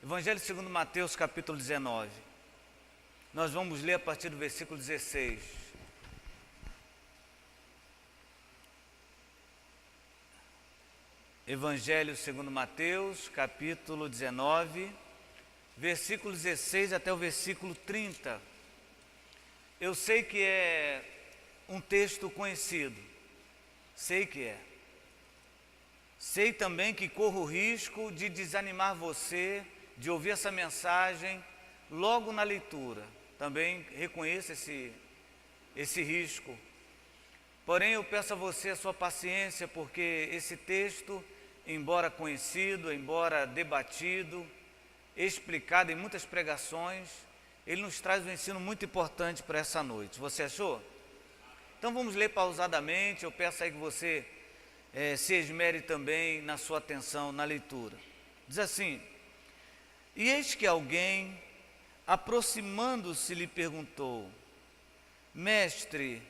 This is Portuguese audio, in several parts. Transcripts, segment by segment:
Evangelho segundo Mateus, capítulo 19. Nós vamos ler a partir do versículo 16. Evangelho segundo Mateus, capítulo 19, versículo 16 até o versículo 30. Eu sei que é um texto conhecido, sei que é. Sei também que corro o risco de desanimar você de ouvir essa mensagem logo na leitura. Também reconheço esse risco. Porém, eu peço a você a sua paciência, porque esse texto, embora conhecido, embora debatido, explicado em muitas pregações, ele nos traz um ensino muito importante para essa noite. Você achou? Então vamos ler pausadamente. Eu peço aí que você se esmere também na sua atenção na leitura. Diz assim: e eis que alguém, aproximando-se, lhe perguntou: Mestre,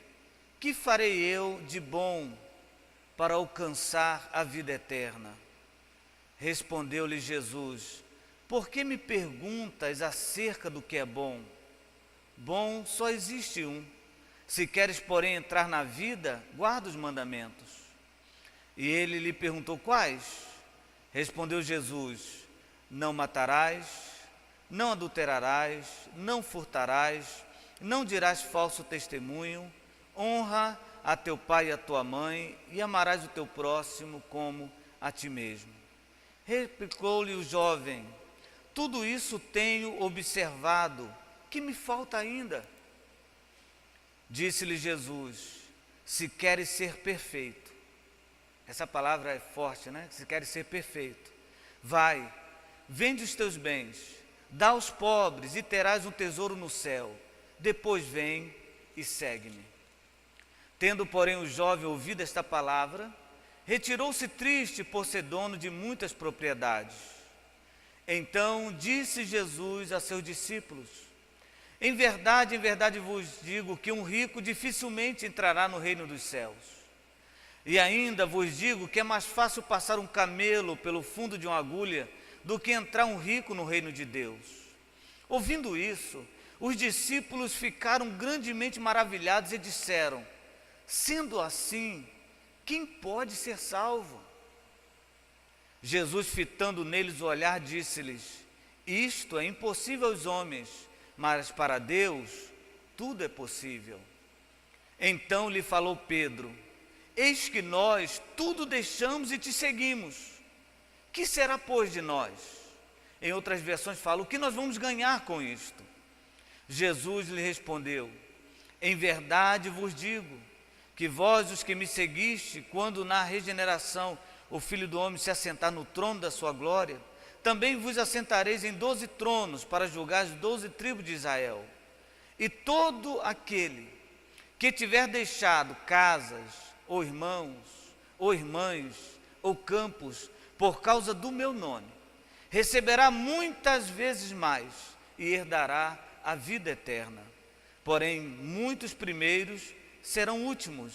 que farei eu de bom para alcançar a vida eterna? Respondeu-lhe Jesus: por que me perguntas acerca do que é bom? Bom só existe um. Se queres, porém, entrar na vida, guarda os mandamentos. E ele lhe perguntou: quais? Respondeu Jesus: não matarás, não adulterarás, não furtarás, não dirás falso testemunho, honra a teu pai e a tua mãe, e amarás o teu próximo como a ti mesmo. Replicou-lhe o jovem: tudo isso tenho observado, que me falta ainda? Disse-lhe Jesus: se queres ser perfeito, essa palavra é forte, né? Se queres ser perfeito, vai, vende os teus bens, dá aos pobres e terás um tesouro no céu. Depois vem e segue-me. Tendo, porém, o jovem ouvido esta palavra, retirou-se triste por ser dono de muitas propriedades. Então disse Jesus a seus discípulos: em verdade vos digo que um rico dificilmente entrará no reino dos céus. E ainda vos digo que é mais fácil passar um camelo pelo fundo de uma agulha do que entrar um rico no reino de Deus. Ouvindo isso, os discípulos ficaram grandemente maravilhados e disseram: sendo assim, quem pode ser salvo? Jesus, fitando neles o olhar, disse-lhes: isto é impossível aos homens, mas para Deus tudo é possível. Então lhe falou Pedro: eis que nós tudo deixamos e te seguimos. Que será, pois, de nós? Em outras versões fala: o que nós vamos ganhar com isto? Jesus lhe respondeu: em verdade vos digo, que vós, os que me seguiste, quando na regeneração o Filho do Homem se assentar no trono da sua glória, também vos assentareis em 12 tronos para julgar as 12 tribos de Israel. E todo aquele que tiver deixado casas, ou irmãos, ou irmãs, ou campos, por causa do meu nome, receberá muitas vezes mais e herdará a vida eterna. Porém, muitos primeiros serão últimos,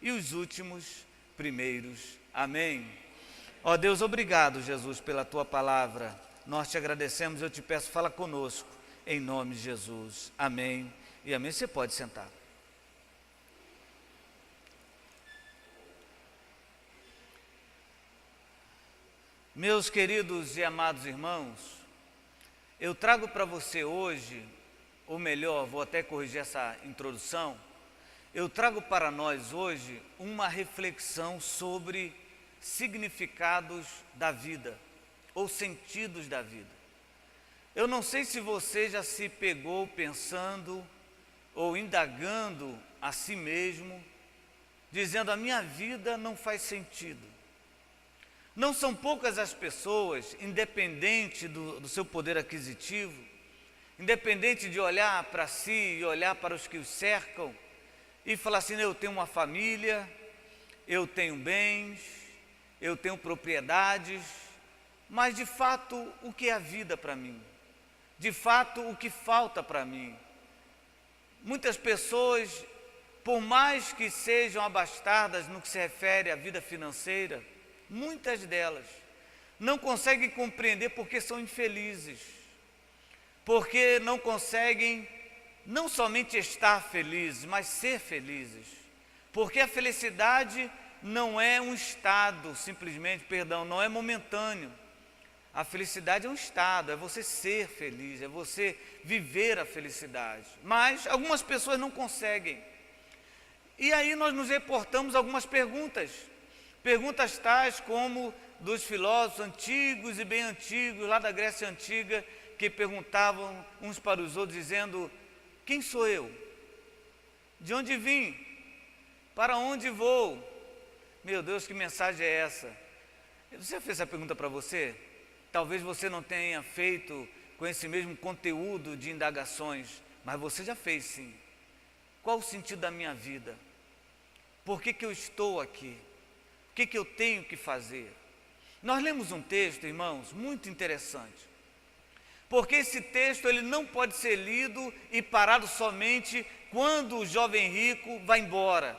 e os últimos primeiros. Amém. Ó Deus, obrigado, Jesus, pela tua palavra. Nós te agradecemos. Eu te peço, fala conosco, em nome de Jesus. Amém e amém. Você pode sentar. Meus queridos e amados irmãos, eu trago para você hoje, ou melhor, vou até corrigir essa introdução, eu trago para nós hoje uma reflexão sobre significados da vida, ou sentidos da vida. Eu não sei se você já se pegou pensando, ou indagando a si mesmo, dizendo: a minha vida não faz sentido. Não são poucas as pessoas, independente do seu poder aquisitivo, independente de olhar para si e olhar para os que os cercam, e falar assim: eu tenho uma família, eu tenho bens, eu tenho propriedades, mas de fato o que é a vida para mim? De fato o que falta para mim? Muitas pessoas, por mais que sejam abastadas no que se refere à vida financeira, muitas delas não conseguem compreender porque são infelizes, porque não conseguem não somente estar felizes, mas ser felizes, porque a felicidade não é um estado, simplesmente, não é momentâneo. A felicidade é um estado, é você ser feliz, é você viver a felicidade. Mas algumas pessoas não conseguem. E aí nós nos reportamos algumas perguntas. Perguntas tais como dos filósofos antigos e bem antigos, lá da Grécia Antiga, que perguntavam uns para os outros, dizendo: quem sou eu? De onde vim? Para onde vou? Meu Deus, que mensagem é essa? Você fez essa pergunta para você? Talvez você não tenha feito com esse mesmo conteúdo de indagações, mas você já fez sim. Qual o sentido da minha vida? Por que eu estou aqui? O que eu tenho que fazer? Nós lemos um texto, irmãos, muito interessante. Porque esse texto ele não pode ser lido e parado somente quando o jovem rico vai embora.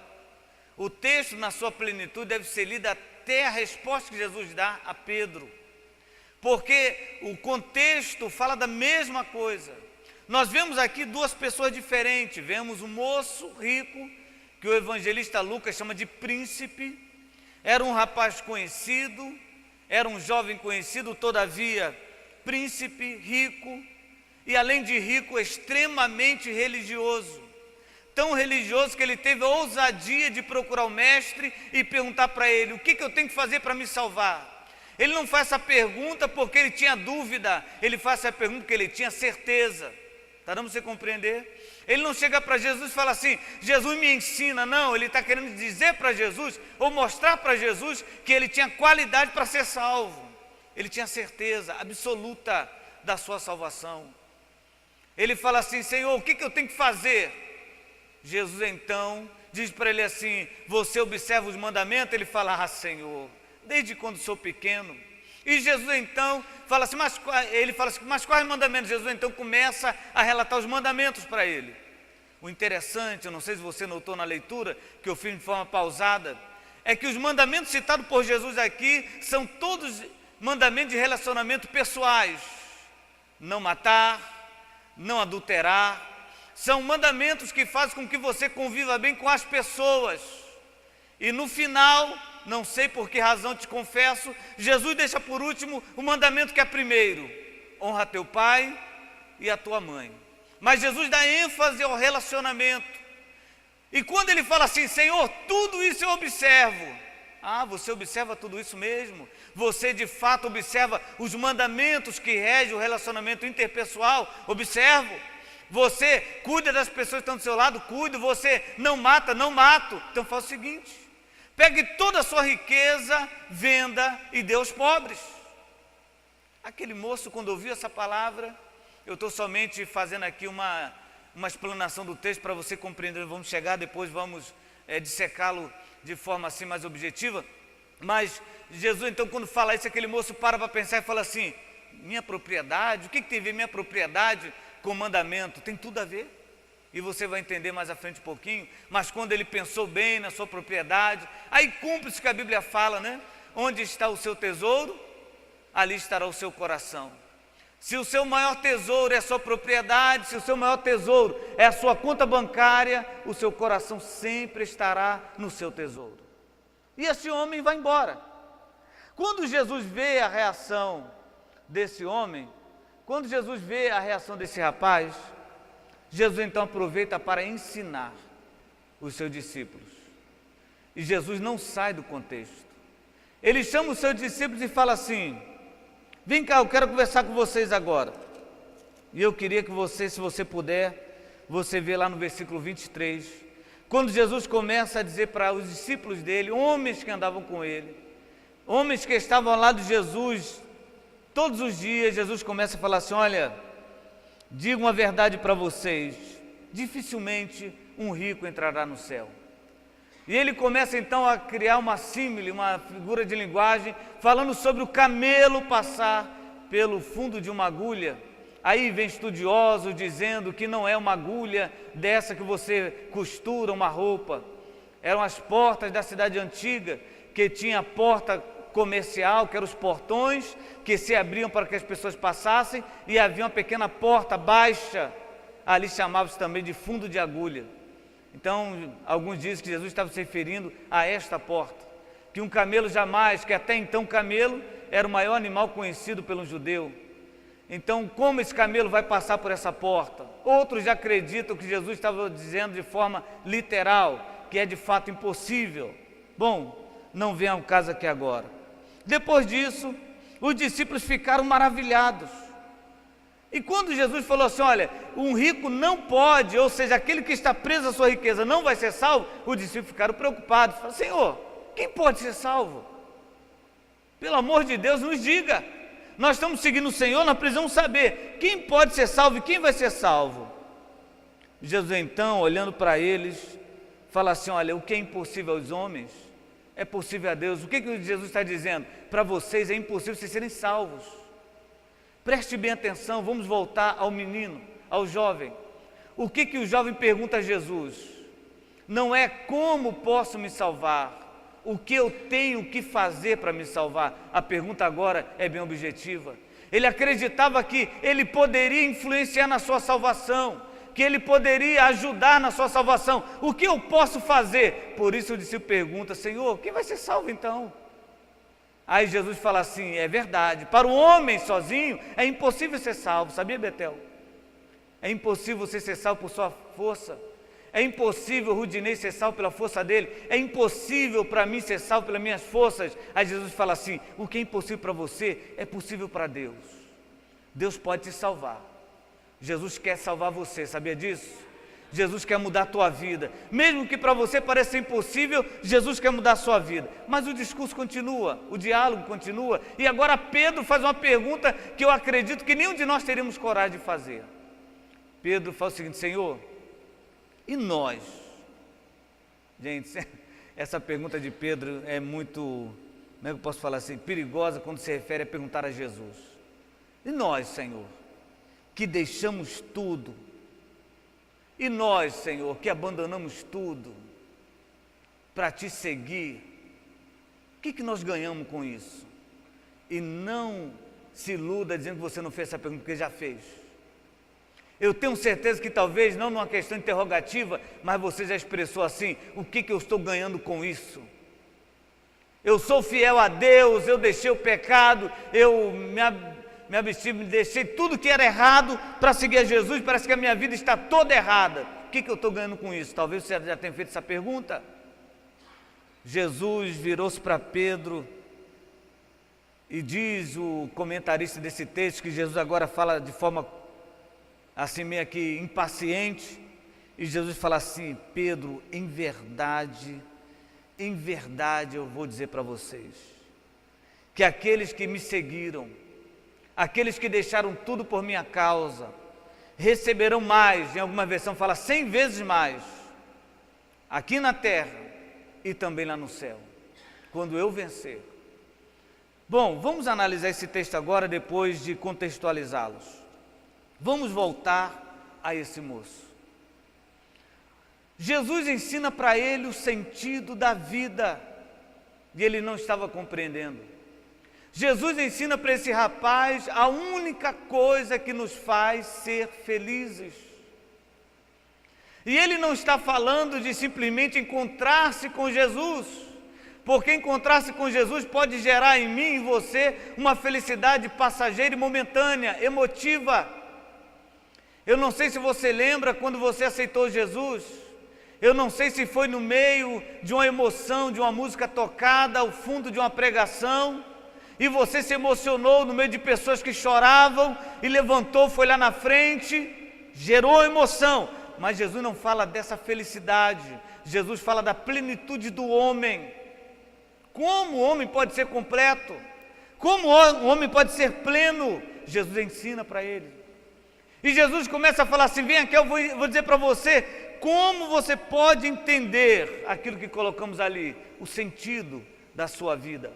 O texto, na sua plenitude, deve ser lido até a resposta que Jesus dá a Pedro. Porque o contexto fala da mesma coisa. Nós vemos aqui duas pessoas diferentes. Vemos um moço rico, que o evangelista Lucas chama de príncipe. Era um rapaz conhecido, era um jovem conhecido, todavia príncipe, rico, e além de rico, extremamente religioso. Tão religioso que ele teve a ousadia de procurar o mestre e perguntar para ele: o que eu tenho que fazer para me salvar? Ele não faz essa pergunta porque ele tinha dúvida, ele faz essa pergunta porque ele tinha certeza. Está dando para você compreender? Ele não chega para Jesus e fala assim: Jesus me ensina. Não, ele está querendo dizer para Jesus, ou mostrar para Jesus, que ele tinha qualidade para ser salvo. Ele tinha certeza absoluta da sua salvação. Ele fala assim: Senhor, o que eu tenho que fazer? Jesus então diz para ele assim: você observa os mandamentos? Ele fala: ah, Senhor, desde quando sou pequeno. E Jesus então fala assim, mas quais mandamentos? Jesus então começa a relatar os mandamentos para ele. O interessante, eu não sei se você notou na leitura, que eu fiz de forma pausada, é que os mandamentos citados por Jesus aqui são todos mandamentos de relacionamento pessoais. Não matar, não adulterar, são mandamentos que fazem com que você conviva bem com as pessoas. E no final, não sei por que razão te confesso, Jesus deixa por último o mandamento que é primeiro: honra teu pai e a tua mãe. Mas Jesus dá ênfase ao relacionamento. E quando ele fala assim: Senhor, tudo isso eu observo. Ah, você observa tudo isso mesmo? Você de fato observa os mandamentos que regem o relacionamento interpessoal? Observo. Você cuida das pessoas que estão do seu lado? Cuido. Você não mata? Não mato. Então faz o seguinte: pegue toda a sua riqueza, venda e dê aos pobres. Aquele moço, quando ouviu essa palavra, eu estou somente fazendo aqui uma explanação do texto para você compreender. Vamos chegar, depois vamos dissecá-lo de forma assim mais objetiva. Mas Jesus então, quando fala isso, aquele moço para pensar e fala assim: minha propriedade, o que tem a ver minha propriedade com o mandamento? Tem tudo a ver. E você vai entender mais à frente um pouquinho. Mas quando ele pensou bem na sua propriedade, aí cumpre-se o que a Bíblia fala, né? Onde está o seu tesouro, ali estará o seu coração. Se o seu maior tesouro é a sua propriedade, se o seu maior tesouro é a sua conta bancária, o seu coração sempre estará no seu tesouro. E esse homem vai embora. Quando Jesus vê a reação desse homem, quando Jesus vê a reação desse rapaz, Jesus então aproveita para ensinar os seus discípulos. E Jesus não sai do contexto. Ele chama os seus discípulos e fala assim: vem cá, eu quero conversar com vocês agora. E eu queria que você, se você puder, você vê lá no versículo 23, quando Jesus começa a dizer para os discípulos dele, homens que andavam com ele, homens que estavam ao lado de Jesus, todos os dias, Jesus começa a falar assim: olha, digo uma verdade para vocês, dificilmente um rico entrará no céu. E ele começa então a criar uma símile, uma figura de linguagem, falando sobre o camelo passar pelo fundo de uma agulha. Aí vem estudiosos dizendo que não é uma agulha dessa que você costura uma roupa. Eram as portas da cidade antiga, que tinha a porta comercial, que eram os portões que se abriam para que as pessoas passassem, e havia uma pequena porta baixa, ali chamava-se também de fundo de agulha. Então, alguns dizem que Jesus estava se referindo a esta porta, que um camelo jamais, que até então camelo era o maior animal conhecido pelo judeu. Então, como esse camelo vai passar por essa porta? Outros já acreditam que Jesus estava dizendo de forma literal, que é de fato impossível. Bom, não vem ao caso aqui agora. Depois disso, os discípulos ficaram maravilhados. E quando Jesus falou assim, olha, um rico não pode, ou seja, aquele que está preso à sua riqueza não vai ser salvo, os discípulos ficaram preocupados. Falaram, Senhor, quem pode ser salvo? Pelo amor de Deus, nos diga. Nós estamos seguindo o Senhor, nós precisamos saber quem pode ser salvo e quem vai ser salvo. Jesus então, olhando para eles, fala assim, olha, o que é impossível aos homens, é possível a Deus. O que Jesus está dizendo? Para vocês é impossível vocês serem salvos. Preste bem atenção, vamos voltar ao menino, ao jovem. O que o jovem pergunta a Jesus? Não é como posso me salvar, o que eu tenho que fazer para me salvar. A pergunta agora é bem objetiva. Ele acreditava que ele poderia influenciar na sua salvação, que ele poderia ajudar na sua salvação. O que eu posso fazer? Por isso o discípulo pergunta, Senhor, quem vai ser salvo então? Aí Jesus fala assim, é verdade, para o homem sozinho é impossível ser salvo, sabia, Betel? É impossível você ser salvo por sua força, é impossível o Rudinei ser salvo pela força dele, é impossível para mim ser salvo pelas minhas forças. Aí Jesus fala assim, o que é impossível para você é possível para Deus. Deus pode te salvar. Jesus quer salvar você, sabia disso? Jesus quer mudar a tua vida, mesmo que para você pareça impossível, Jesus quer mudar a sua vida. Mas o discurso continua, o diálogo continua, e agora Pedro faz uma pergunta que eu acredito que nenhum de nós teríamos coragem de fazer. Pedro fala o seguinte, Senhor, e nós? Gente, essa pergunta de Pedro é muito, como é que eu posso falar assim, perigosa quando se refere a perguntar a Jesus. E nós, Senhor, que deixamos tudo, e nós, Senhor, que abandonamos tudo para te seguir, o que nós ganhamos com isso? E não se iluda dizendo que você não fez essa pergunta, porque já fez. Eu tenho certeza que talvez, não numa questão interrogativa, mas você já expressou assim, o que eu estou ganhando com isso? Eu sou fiel a Deus, eu deixei o pecado, eu me absti, deixei tudo que era errado para seguir a Jesus, parece que a minha vida está toda errada. O que eu estou ganhando com isso? Talvez você já tenha feito essa pergunta. Jesus virou-se para Pedro e diz o comentarista desse texto que Jesus agora fala de forma assim meio que impaciente, e Jesus fala assim, Pedro, em verdade eu vou dizer para vocês, que aqueles que me seguiram, aqueles que deixaram tudo por minha causa, receberão mais, em alguma versão fala 100 vezes mais, aqui na terra e também lá no céu, quando eu vencer. Bom, vamos analisar esse texto agora, depois de contextualizá-los. Vamos voltar a esse moço. Jesus ensina para ele o sentido da vida, e ele não estava compreendendo. Jesus ensina para esse rapaz a única coisa que nos faz ser felizes. E ele não está falando de simplesmente encontrar-se com Jesus, porque encontrar-se com Jesus pode gerar em mim e em você uma felicidade passageira e momentânea, emotiva. Eu não sei se você lembra quando você aceitou Jesus, eu não sei se foi no meio de uma emoção, de uma música tocada, ao fundo de uma pregação, e você se emocionou no meio de pessoas que choravam, e levantou, foi lá na frente, gerou emoção, mas Jesus não fala dessa felicidade, Jesus fala da plenitude do homem. Como o homem pode ser completo? Como o homem pode ser pleno? Jesus ensina para ele. E Jesus começa a falar assim, vem aqui, eu vou dizer para você, como você pode entender aquilo que colocamos ali, o sentido da sua vida.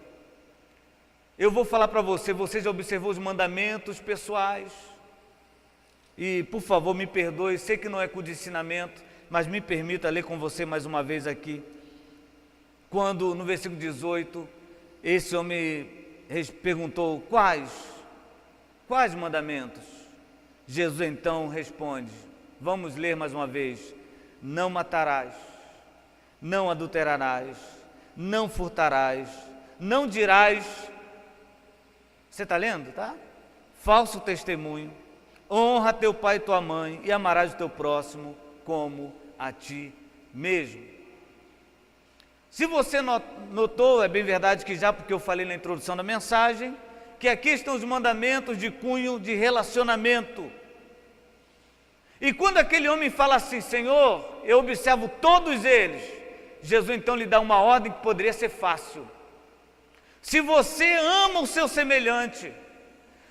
Eu vou falar para você, você já observou os mandamentos pessoais? E, por favor, me perdoe, sei que não é com o ensinamento, mas me permita ler com você mais uma vez aqui. Quando, no versículo 18, Esse homem perguntou: quais mandamentos? Jesus então responde, vamos ler mais uma vez: não matarás, não adulterarás, não furtarás, não dirás, você está lendo, tá? Falso testemunho, honra teu pai e tua mãe e amarás o teu próximo como a ti mesmo. Se você notou, é bem verdade que já porque eu falei na introdução da mensagem, que aqui estão os mandamentos de cunho de relacionamento. E quando aquele homem fala assim, Senhor, eu observo todos eles, Jesus então lhe dá uma ordem que poderia ser fácil. Se você ama o seu semelhante,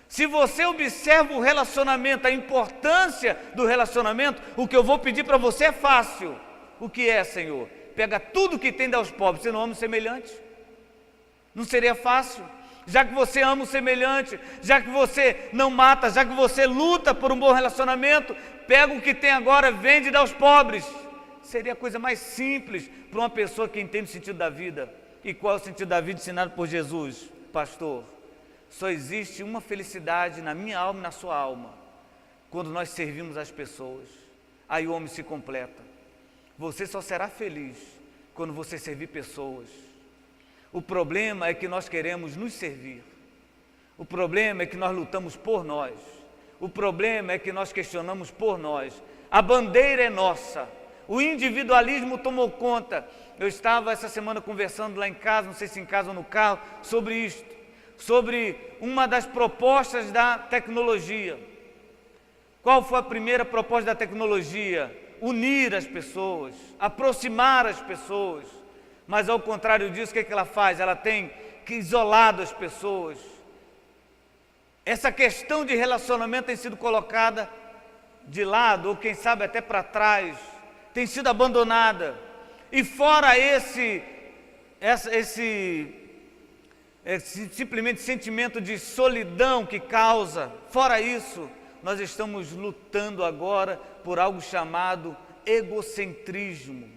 se você observa o relacionamento, a importância do relacionamento, o que eu vou pedir para você é fácil. O que é, Senhor? Pega tudo que tem e dá aos pobres. Você não ama o semelhante? Não seria fácil? Já que você ama o semelhante, já que você não mata, já que você luta por um bom relacionamento, pega o que tem agora, vende e dá aos pobres. Seria a coisa mais simples para uma pessoa que entende o sentido da vida. E qual é o sentido da vida ensinado por Jesus? Pastor, só existe uma felicidade na minha alma e na sua alma, quando nós servimos as pessoas. Aí o homem se completa. Você só será feliz quando você servir pessoas. O problema é que nós queremos nos servir. O problema é que nós lutamos por nós. O problema é que nós questionamos por nós. A bandeira é nossa. O individualismo tomou conta. Eu estava essa semana conversando lá em casa, não sei se em casa ou no carro, sobre isto. Sobre uma das propostas da tecnologia. Qual foi a primeira proposta da tecnologia? Unir as pessoas, aproximar as pessoas. Mas ao contrário disso, o que ela faz? Ela tem que isolar as pessoas. Essa questão de relacionamento tem sido colocada de lado, ou quem sabe até para trás, tem sido abandonada. E fora esse simplesmente sentimento de solidão que causa, fora isso, nós estamos lutando agora por algo chamado egocentrismo.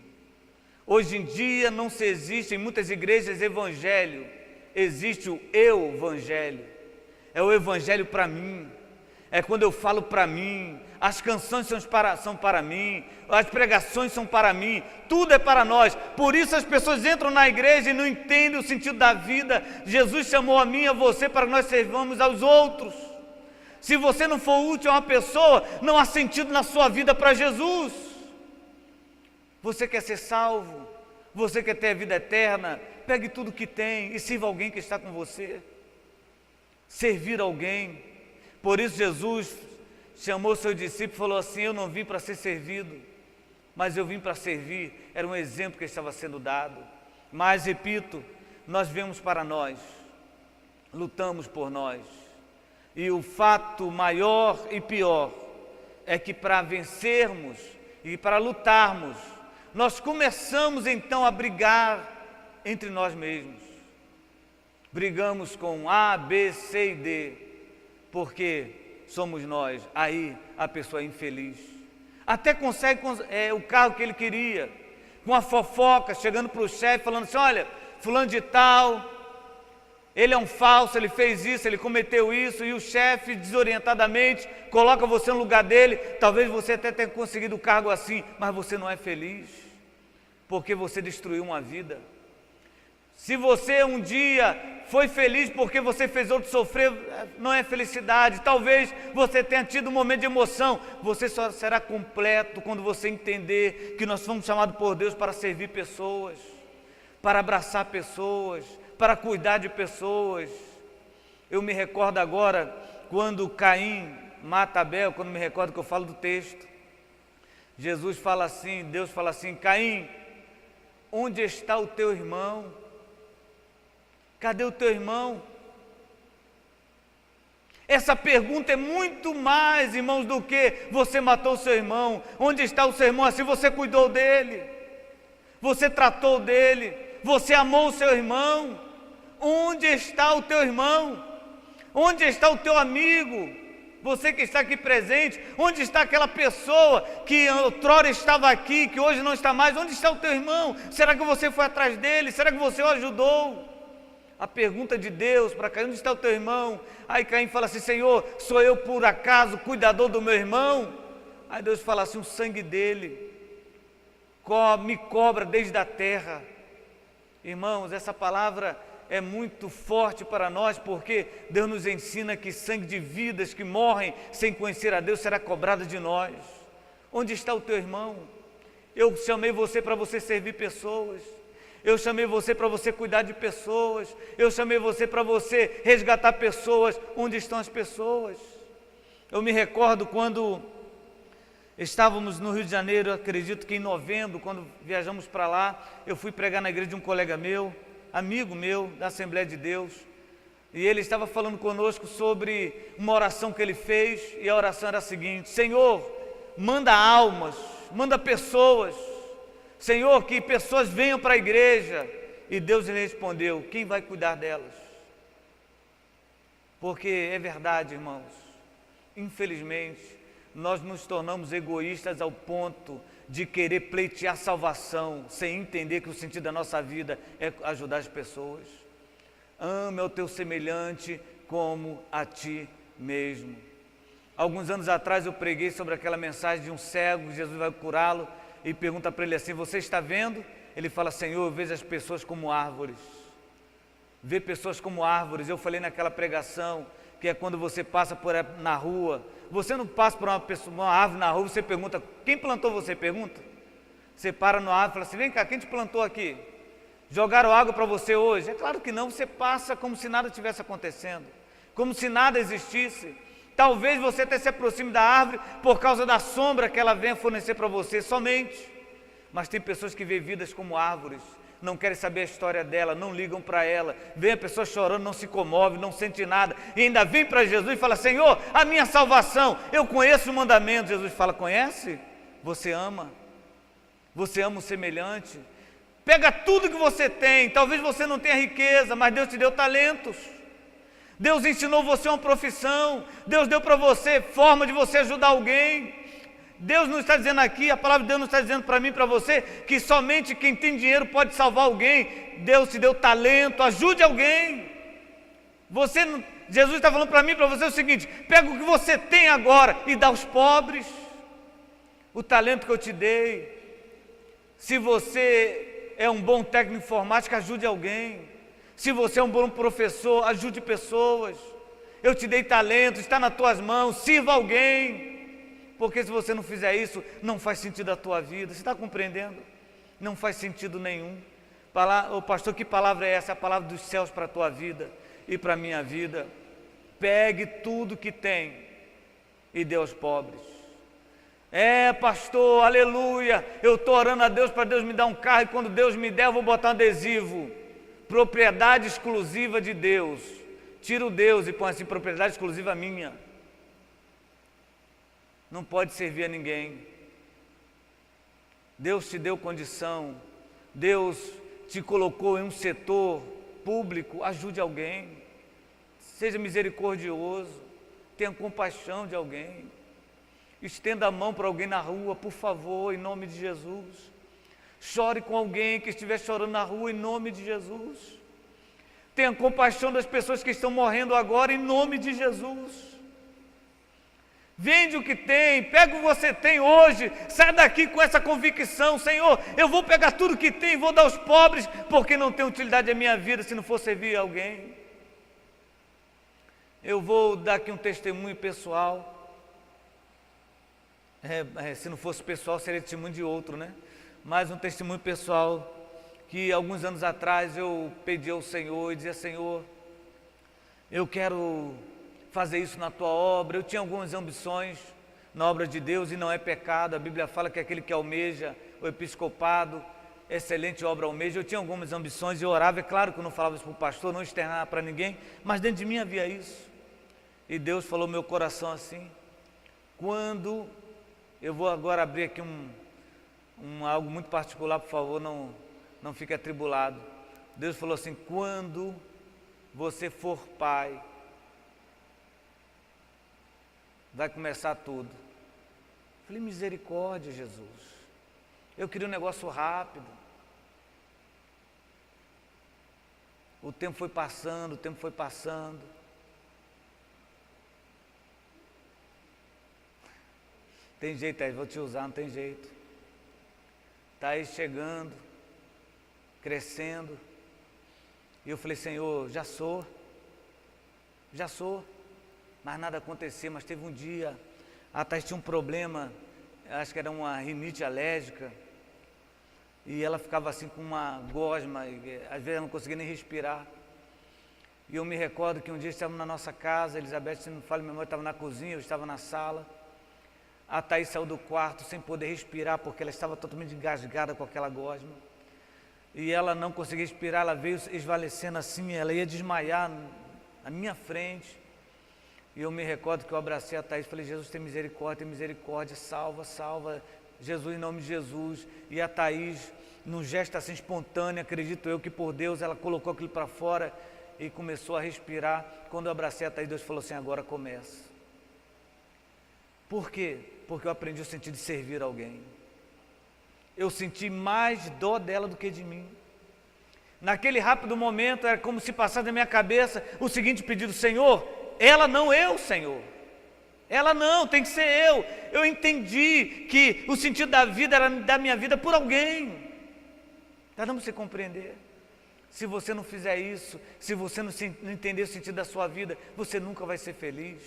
Hoje em dia não se existe em muitas igrejas evangelho, existe o eu-evangelho. É o evangelho para mim, é quando eu falo para mim, as canções são para mim, as pregações são para mim, tudo é para nós. Por isso as pessoas entram na igreja e não entendem o sentido da vida. Jesus chamou a mim e a você para que nós servamos aos outros. Se você não for útil a uma pessoa, não há sentido na sua vida para Jesus. Você quer ser salvo? Você quer ter a vida eterna? Pegue tudo que tem e sirva alguém que está com você. Servir alguém. Por isso Jesus chamou seu discípulo e falou assim, eu não vim para ser servido, mas eu vim para servir. Era um exemplo que estava sendo dado. Mas, repito, nós vemos para nós, lutamos por nós. E o fato maior e pior é que para vencermos e para lutarmos, nós começamos então a brigar entre nós mesmos. Brigamos com A, B, C e D, porque somos nós. Aí a pessoa é infeliz. Até consegue o carro que ele queria, com a fofoca, chegando para o chefe, falando assim, olha, fulano de tal, ele é um falso, ele fez isso, ele cometeu isso, e o chefe, desorientadamente, coloca você no lugar dele. Talvez você até tenha conseguido o cargo assim, mas você não é feliz, porque você destruiu uma vida. Se você um dia foi feliz porque você fez outro sofrer, não é felicidade. Talvez você tenha tido um momento de emoção. Você só será completo quando você entender que nós fomos chamados por Deus para servir pessoas, para abraçar pessoas, para cuidar de pessoas. Eu me recordo agora, quando Caim mata Abel, quando me recordo que eu falo do texto, Jesus fala assim, Deus fala assim, Caim, onde está o teu irmão? Cadê o teu irmão? Essa pergunta é muito mais, irmãos, do que você matou o seu irmão. Onde está o seu irmão? Assim você cuidou dele, você tratou dele, você amou o seu irmão. Onde está o teu irmão? Onde está o teu amigo? Você que está aqui presente, onde está aquela pessoa que outrora estava aqui, que hoje não está mais? Onde está o teu irmão? Será que você foi atrás dele? Será que você o ajudou? a pergunta de Deus para Caim: onde está o teu irmão? Aí Caim fala assim: Senhor, sou eu por acaso cuidador do meu irmão? Aí Deus fala assim: o sangue dele me cobra desde a terra. Irmãos, essa palavra é muito forte para nós, porque Deus nos ensina que sangue de vidas que morrem sem conhecer a Deus será cobrado de nós. Onde está o teu irmão? Eu chamei você para você servir pessoas, eu chamei você para você cuidar de pessoas, eu chamei você para você resgatar pessoas. Onde estão as pessoas? Eu me recordo quando estávamos no Rio de Janeiro, acredito que em novembro, quando viajamos para lá, eu fui pregar na igreja de um colega meu, amigo meu, da Assembleia de Deus, e ele estava falando conosco sobre uma oração que ele fez, e a oração era a seguinte: Senhor, manda almas, manda pessoas, Senhor, que pessoas venham para a igreja. E Deus lhe respondeu: quem vai cuidar delas? Porque é verdade, irmãos, infelizmente, nós nos tornamos egoístas ao ponto de querer pleitear salvação, sem entender que o sentido da nossa vida é ajudar as pessoas. Ame ao teu semelhante como a ti mesmo. Alguns anos atrás eu preguei sobre aquela mensagem de um cego, Jesus vai curá-lo, e pergunta para ele assim: você está vendo? Ele fala: Senhor, eu vejo as pessoas como árvores. Ver pessoas como árvores. Eu falei naquela pregação que é quando você passa na rua, você não passa por uma árvore na rua, você pergunta: quem plantou você? Pergunta. Você para no árvore e fala assim: vem cá, quem te plantou aqui? Jogaram água para você hoje? É claro que não, você passa como se nada tivesse acontecendo, como se nada existisse. Talvez você até se aproxime da árvore por causa da sombra que ela venha fornecer para você somente. Mas tem pessoas que vêem vidas como árvores, não querem saber a história dela, não ligam para ela, vê a pessoa chorando, não se comove, não sente nada, e ainda vem para Jesus e fala: Senhor, a minha salvação, eu conheço o mandamento. Jesus fala: conhece? Você ama o semelhante. Pega tudo que você tem, talvez você não tenha riqueza, mas Deus te deu talentos, Deus ensinou você uma profissão, Deus deu para você forma de você ajudar alguém. Deus não está dizendo aqui, a palavra de Deus não está dizendo para mim e para você, que somente quem tem dinheiro pode salvar alguém. Deus te deu talento, ajude alguém. Jesus está falando para mim e para você o seguinte: pega o que você tem agora e dá aos pobres. O talento que eu te dei. Se você é um bom técnico de informática, ajude alguém. Se você é um bom professor, ajude pessoas. Eu te dei talento, está nas tuas mãos, sirva alguém. Porque se você não fizer isso, não faz sentido a tua vida. Você está compreendendo? Não faz sentido nenhum. Ô pastor, que palavra é essa? É a palavra dos céus para a tua vida e para a minha vida. Pegue tudo que tem e dê aos pobres. Pastor, aleluia, eu estou orando a Deus para Deus me dar um carro, e quando Deus me der eu vou botar um adesivo: propriedade exclusiva de Deus. Tira o Deus e põe assim: propriedade exclusiva minha. Não pode servir a ninguém. Deus te deu condição, Deus te colocou em um setor público, ajude alguém, seja misericordioso, tenha compaixão de alguém, estenda a mão para alguém na rua, por favor, em nome de Jesus. Chore com alguém que estiver chorando na rua, em nome de Jesus. Tenha compaixão das pessoas que estão morrendo agora, em nome de Jesus. Vende o que tem, pega o que você tem hoje, sai daqui com essa convicção: Senhor, eu vou pegar tudo que tem e vou dar aos pobres, porque não tem utilidade a minha vida se não for servir a alguém. Eu vou dar aqui um testemunho pessoal, se não fosse pessoal seria testemunho de outro, né? Mas um testemunho pessoal, que alguns anos atrás eu pedi ao Senhor e dizia: Senhor, eu quero fazer isso na tua obra. Eu tinha algumas ambições na obra de Deus, e não é pecado. A Bíblia fala que aquele que almeja o episcopado, excelente obra almeja. Eu tinha algumas ambições e eu orava. É claro que eu não falava isso para o pastor, não externava para ninguém, mas dentro de mim havia isso. E Deus falou no meu coração assim: quando eu vou agora abrir aqui algo muito particular, por favor, não fique atribulado. Deus falou assim: quando você for pai, vai começar tudo. Falei: misericórdia, Jesus, eu queria um negócio rápido. O tempo foi passando, o tempo foi passando. Tem jeito, Thaís, vou te usar, não tem jeito. Thaís chegando, crescendo. E eu falei, Senhor, já sou. Mas nada acontecia, mas teve um dia, a Thaís tinha um problema, acho que era uma rinite alérgica. E ela ficava assim com uma gosma, e às vezes ela não conseguia nem respirar. E eu me recordo que um dia estávamos na nossa casa, Elizabeth, se não falha a memória, estava na cozinha, eu estava na sala. A Thaís saiu do quarto sem poder respirar, porque ela estava totalmente engasgada com aquela gosma. E ela não conseguia respirar, ela veio esvalecendo assim, ela ia desmaiar na minha frente. E eu me recordo que eu abracei a Thaís e falei, Jesus, tem misericórdia, salva, Jesus, em nome de Jesus. E a Thaís, num gesto assim espontâneo, acredito eu que por Deus, ela colocou aquilo para fora e começou a respirar. Quando eu abracei a Thaís, Deus falou assim, agora começa. Por quê? Porque eu aprendi o sentido de servir alguém. Eu senti mais dó dela do que de mim. Naquele rápido momento, era como se passasse na minha cabeça o seguinte pedido, Senhor, ela não eu, Senhor. Ela não, tem que ser eu. Eu entendi que o sentido da vida era da minha vida por alguém. Está dando para você compreender? Se você não fizer isso, se você não entender o sentido da sua vida, você nunca vai ser feliz.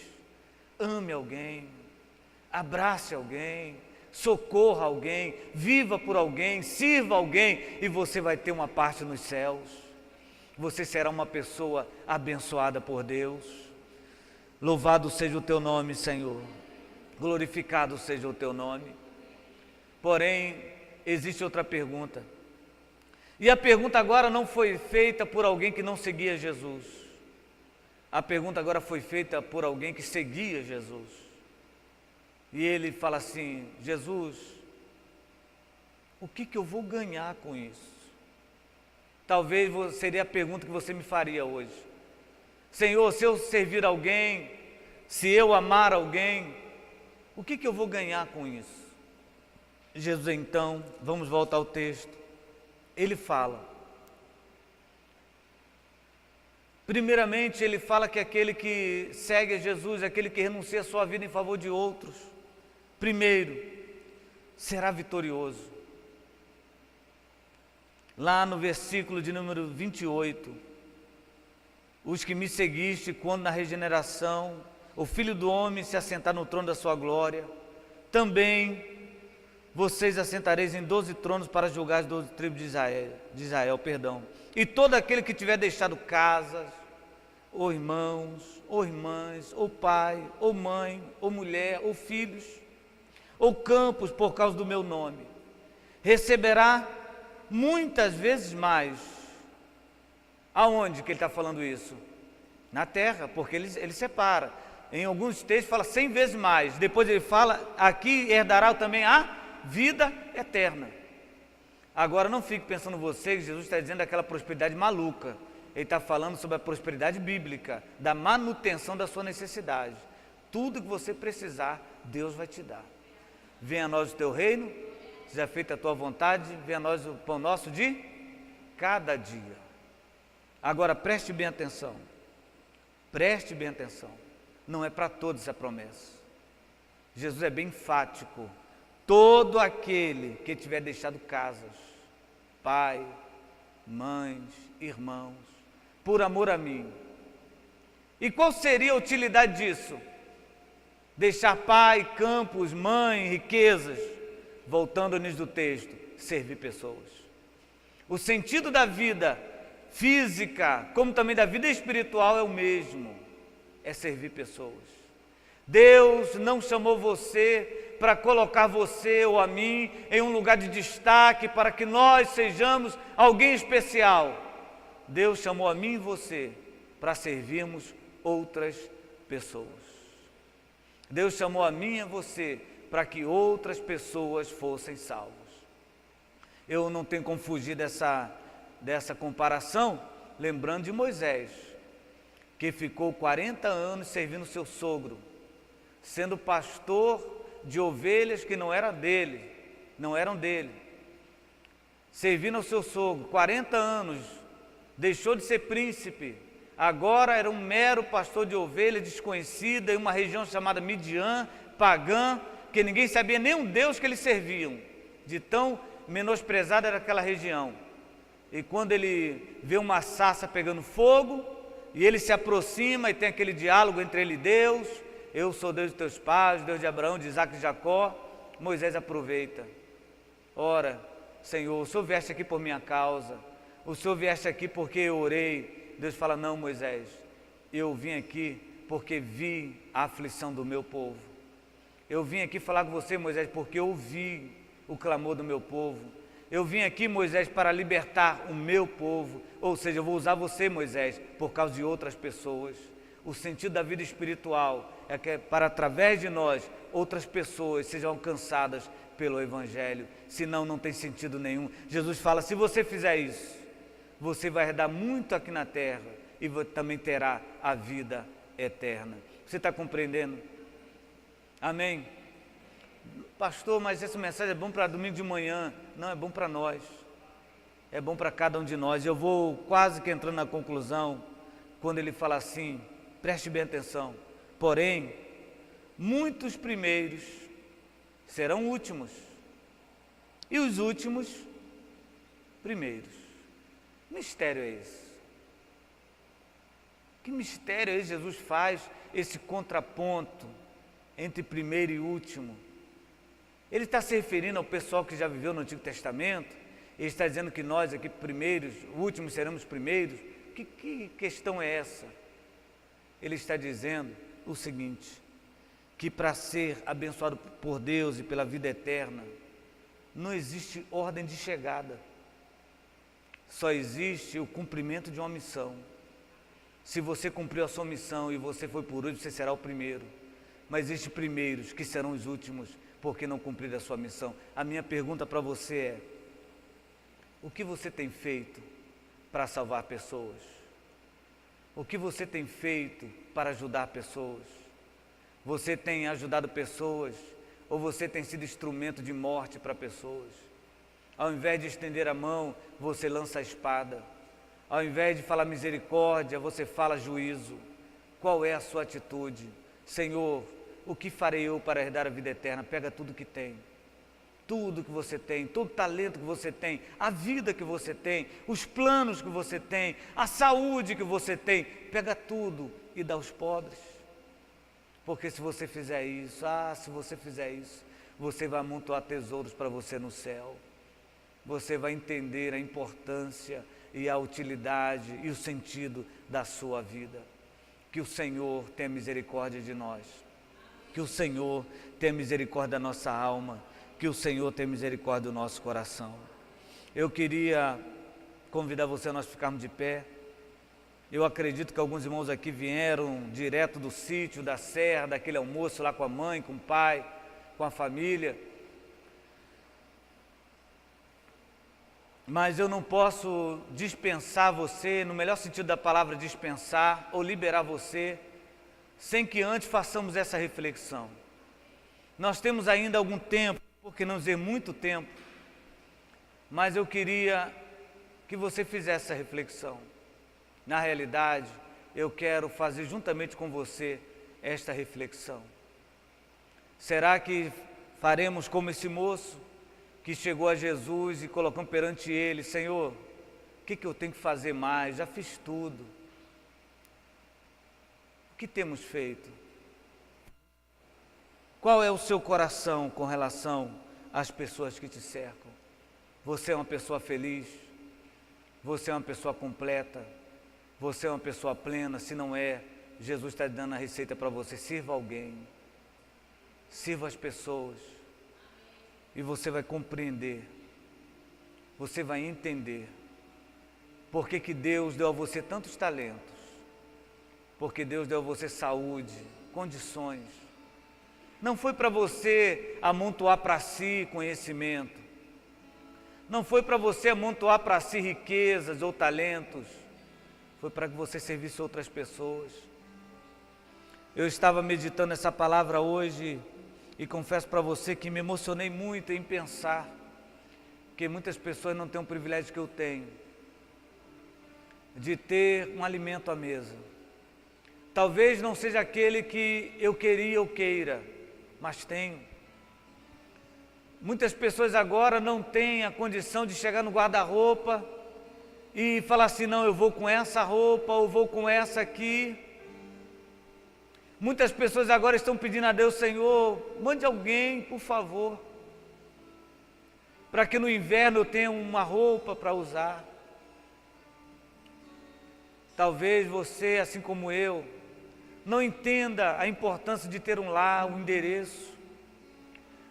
Ame alguém, abrace alguém, socorra alguém, viva por alguém, sirva alguém e você vai ter uma parte nos céus. Você será uma pessoa abençoada por Deus. Louvado seja o teu nome, Senhor. Glorificado seja o teu nome. Porém, existe outra pergunta. E a pergunta agora não foi feita por alguém que não seguia Jesus. A pergunta agora foi feita por alguém que seguia Jesus. E ele fala assim, Jesus, o que eu vou ganhar com isso? Talvez seria a pergunta que você me faria hoje. Senhor, se eu servir alguém, se eu amar alguém, o que eu vou ganhar com isso? Jesus então, vamos voltar ao texto, ele fala. Primeiramente, ele fala que aquele que segue a Jesus, aquele que renuncia a sua vida em favor de outros, primeiro, será vitorioso. Lá no versículo de número 28, os que me seguiste, quando na regeneração, o Filho do Homem se assentar no trono da sua glória, também vocês assentareis em 12 tronos para julgar as 12 tribos de Israel. E todo aquele que tiver deixado casas, ou irmãos, ou irmãs, ou pai, ou mãe, ou mulher, ou filhos, ou campos por causa do meu nome, receberá muitas vezes mais. Aonde que ele está falando isso? Na terra, porque ele separa. Em alguns textos fala 100 vezes mais. Depois ele fala, aqui herdará também a vida eterna. Agora não fique pensando você que Jesus está dizendo aquela prosperidade maluca. Ele está falando sobre a prosperidade bíblica, da manutenção da sua necessidade. Tudo que você precisar, Deus vai te dar. Venha a nós o teu reino, seja feita a tua vontade, venha a nós o pão nosso de cada dia. Agora preste bem atenção, não é para todos essa promessa. Jesus é bem enfático, todo aquele que tiver deixado casas, pai, mães, irmãos, por amor a mim. E qual seria a utilidade disso? Deixar pai, campos, mãe, riquezas, voltando ao início do texto, servir pessoas. O sentido da vida física, como também da vida espiritual é o mesmo, é servir pessoas. Deus não chamou você para colocar você ou a mim em um lugar de destaque para que nós sejamos alguém especial. Deus chamou a mim e você para servirmos outras pessoas. Deus chamou a mim e a você para que outras pessoas fossem salvas. Eu não tenho como fugir dessa comparação, lembrando de Moisés, que ficou 40 anos servindo seu sogro, sendo pastor de ovelhas que não eram dele, servindo ao seu sogro, 40 anos, deixou de ser príncipe, agora era um mero pastor de ovelhas desconhecida em uma região chamada Midian, pagã, que ninguém sabia nem o Deus que eles serviam, de tão menosprezada era aquela região. E quando ele vê uma sarça pegando fogo, e ele se aproxima e tem aquele diálogo entre ele e Deus, eu sou Deus de teus pais, Deus de Abraão, de Isaac e de Jacó, Moisés aproveita. Ora, Senhor, o Senhor vieste aqui por minha causa, o Senhor vieste aqui porque eu orei. Deus fala, não, Moisés, eu vim aqui porque vi a aflição do meu povo. Eu vim aqui falar com você, Moisés, porque eu ouvi o clamor do meu povo. Eu vim aqui, Moisés, para libertar o meu povo. Ou seja, eu vou usar você, Moisés, por causa de outras pessoas. O sentido da vida espiritual é que para através de nós, outras pessoas sejam alcançadas pelo Evangelho. Senão não tem sentido nenhum. Jesus fala, se você fizer isso, você vai herdar muito aqui na terra e também terá a vida eterna. Você está compreendendo? Amém? Pastor, mas essa mensagem é bom para domingo de manhã. Não, é bom para nós. É bom para cada um de nós. Eu vou quase que entrando na conclusão, quando ele fala assim, preste bem atenção. Porém, muitos primeiros serão últimos, e os últimos, primeiros. Que mistério é esse? Que mistério é esse? Jesus faz esse contraponto entre primeiro e último. Ele está se referindo ao pessoal que já viveu no Antigo Testamento. Ele está dizendo que nós aqui primeiros, últimos seremos primeiros. Que questão é essa? Ele está dizendo o seguinte, que para ser abençoado por Deus e pela vida eterna, não existe ordem de chegada. Só existe o cumprimento de uma missão. Se você cumpriu a sua missão e você foi por último, você será o primeiro. Mas existem primeiros que serão os últimos, porque não cumpriram a sua missão. A minha pergunta para você é, o que você tem feito para salvar pessoas? O que você tem feito para ajudar pessoas? Você tem ajudado pessoas ou você tem sido instrumento de morte para pessoas? Ao invés de estender a mão, você lança a espada. Ao invés de falar misericórdia, você fala juízo. Qual é a sua atitude? Senhor, o que farei eu para herdar a vida eterna? Pega tudo que tem. Tudo que você tem, todo talento que você tem, a vida que você tem, os planos que você tem, a saúde que você tem, pega tudo e dá aos pobres. Porque se você fizer isso, você vai amontoar tesouros para você no céu. Você vai entender a importância e a utilidade e o sentido da sua vida. Que o Senhor tenha misericórdia de nós. Que o Senhor tenha misericórdia da nossa alma. Que o Senhor tenha misericórdia do nosso coração. Eu queria convidar você a nós ficarmos de pé. Eu acredito que alguns irmãos aqui vieram direto do sítio, da serra, daquele almoço lá com a mãe, com o pai, com a família. Mas eu não posso dispensar você, no melhor sentido da palavra dispensar, ou liberar você, sem que antes façamos essa reflexão. Nós temos ainda algum tempo, por que não dizer muito tempo, mas eu queria que você fizesse essa reflexão. Na realidade, eu quero fazer juntamente com você esta reflexão. Será que faremos como esse moço que chegou a Jesus e colocamos perante ele, Senhor, o que eu tenho que fazer mais? Já fiz tudo. O que temos feito? Qual é o seu coração com relação às pessoas que te cercam? Você é uma pessoa feliz? Você é uma pessoa completa? Você é uma pessoa plena? Se não é, Jesus está dando a receita para você. Sirva alguém. Sirva as pessoas. E você vai compreender. Você vai entender. Por que Deus deu a você tantos talentos? Porque Deus deu a você saúde, condições. Não foi para você amontoar para si conhecimento. Não foi para você amontoar para si riquezas ou talentos. Foi para que você servisse outras pessoas. Eu estava meditando essa palavra hoje e confesso para você que me emocionei muito em pensar que muitas pessoas não têm o privilégio que eu tenho. de ter um alimento à mesa. Talvez não seja aquele que eu queria ou queira, mas tenho. Muitas pessoas agora não têm a condição de chegar no guarda-roupa e falar assim, não, eu vou com essa roupa ou vou com essa aqui. Muitas pessoas agora estão pedindo a Deus, Senhor, mande alguém, por favor, para que no inverno eu tenha uma roupa para usar. Talvez você, assim como eu, não entenda a importância de ter um lar, um endereço,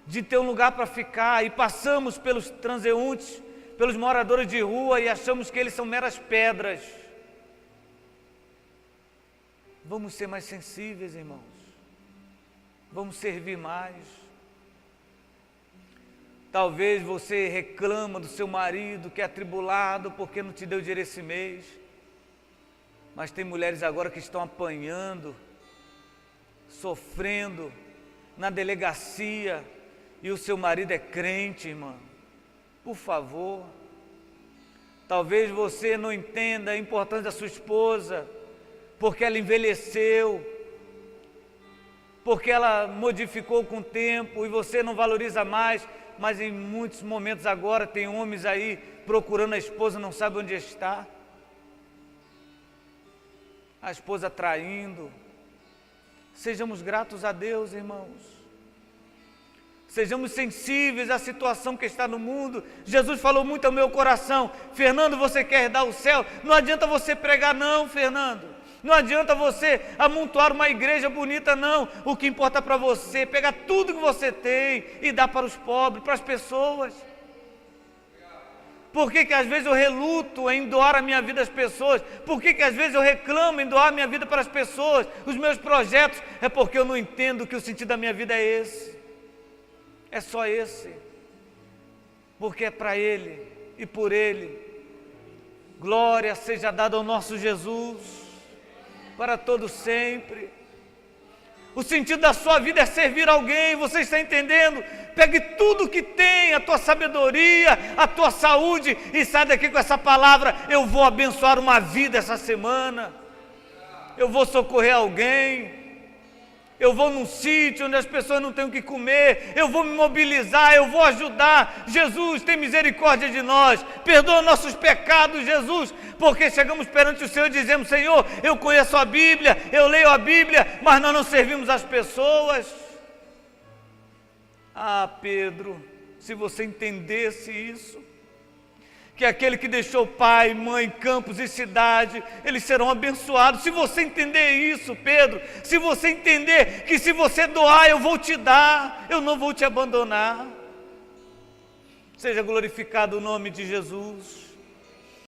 de ter um lugar para ficar, e passamos pelos transeuntes, pelos moradores de rua e achamos que eles são meras pedras. Vamos ser mais sensíveis, irmãos. Vamos servir mais. Talvez você reclama do seu marido que é atribulado porque não te deu dinheiro esse mês. Mas tem mulheres agora que estão apanhando, sofrendo na delegacia, e o seu marido é crente, irmã. Por favor. Talvez você não entenda a importância da sua esposa, porque ela envelheceu, porque ela modificou com o tempo e você não valoriza mais, mas em muitos momentos agora tem homens aí procurando a esposa, não sabe onde está. A esposa traindo. Sejamos gratos a Deus, irmãos. Sejamos sensíveis à situação que está no mundo. Jesus falou muito ao meu coração, Fernando, você quer dar o céu? Não adianta você pregar não, Fernando. Não adianta você amontoar uma igreja bonita não. O que importa para você é pegar tudo que você tem e dar para os pobres, para as pessoas. Por que às vezes eu reluto em doar a minha vida às pessoas? Por que às vezes eu reclamo em doar a minha vida para as pessoas? Os meus projetos, é porque eu não entendo que o sentido da minha vida é esse. É só esse. Porque é para Ele e por Ele. Glória seja dada ao nosso Jesus, para todo sempre. O sentido da sua vida é servir alguém, você está entendendo? Pegue tudo que tem, a tua sabedoria, a tua saúde, e sai daqui com essa palavra, eu vou abençoar uma vida essa semana, eu vou socorrer alguém, eu vou num sítio onde as pessoas não têm o que comer, eu vou me mobilizar, eu vou ajudar. Jesus, tem misericórdia de nós, perdoa nossos pecados, Jesus, porque chegamos perante o Senhor e dizemos, Senhor, eu conheço a Bíblia, eu leio a Bíblia, mas nós não servimos as pessoas. Ah, Pedro, se você entendesse isso, que aquele que deixou pai, mãe, campos e cidade, eles serão abençoados. Se você entender isso, Pedro, se você entender que se você doar, eu vou te dar, eu não vou te abandonar. Seja glorificado o nome de Jesus.